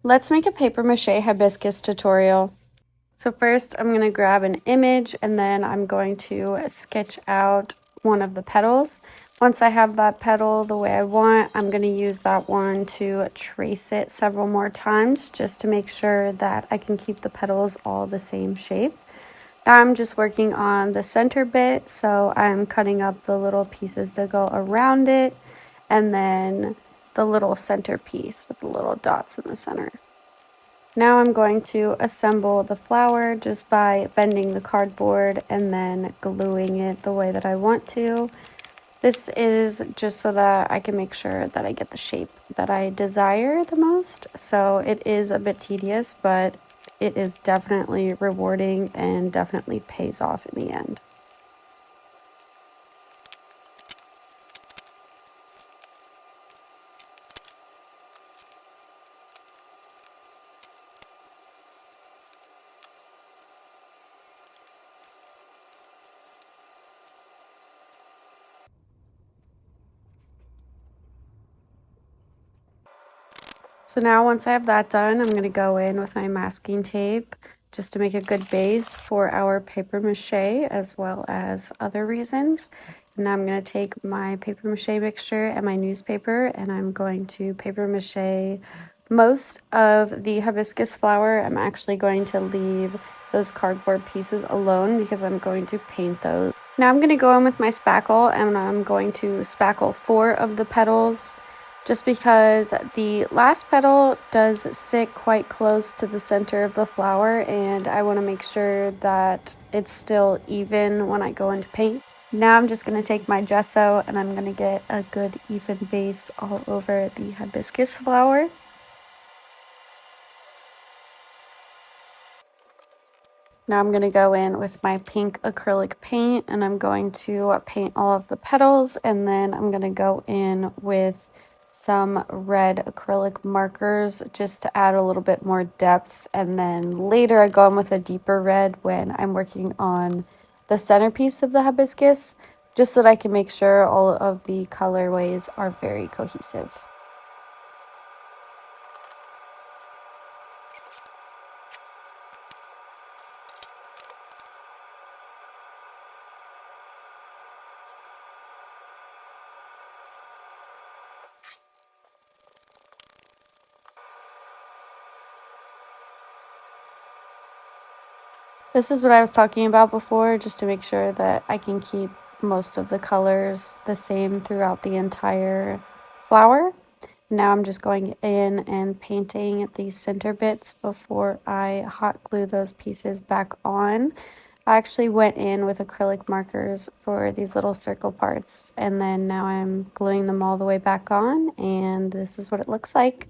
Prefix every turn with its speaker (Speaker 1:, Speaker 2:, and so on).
Speaker 1: Let's make a paper mache hibiscus tutorial. So first I'm going to grab an image and then I'm going to sketch out one of the petals. Once I have that petal the way I want, I'm going to use that one to trace it several more times just to make sure that I can keep the petals all the same shape. Now I'm just working on the center bit, so I'm cutting up the little pieces to go around it and then the little center piece with the little dots in the center. Now I'm going to assemble the flower just by bending the cardboard and then gluing it the way that I want to. This is just so that I can make sure that I get the shape that I desire the most. So it is a bit tedious, but it is definitely rewarding and definitely pays off in the end. So now once I have that done, I'm going to go in with my masking tape just to make a good base for our paper mache as well as other reasons. And now I'm going to take my paper mache mixture and my newspaper and I'm going to paper mache most of the hibiscus flower. I'm actually going to leave those cardboard pieces alone because I'm going to paint those. Now I'm going to go in with my spackle and I'm going to spackle 4 of the petals, just because the last petal does sit quite close to the center of the flower and I want to make sure that it's still even when I go into paint. Now I'm just going to take my gesso and I'm going to get a good even base all over the hibiscus flower. Now I'm going to go in with my pink acrylic paint and I'm going to paint all of the petals, and then I'm going to go in with some red acrylic markers just to add a little bit more depth, and then later I go in with a deeper red when I'm working on the centerpiece of the hibiscus, just so that I can make sure all of the colorways are very cohesive. This is what I was talking about before, just to make sure that I can keep most of the colors the same throughout the entire flower. Now I'm just going in and painting these center bits before I hot glue those pieces back on. I actually went in with acrylic markers for these little circle parts, and then now I'm gluing them all the way back on, and this is what it looks like.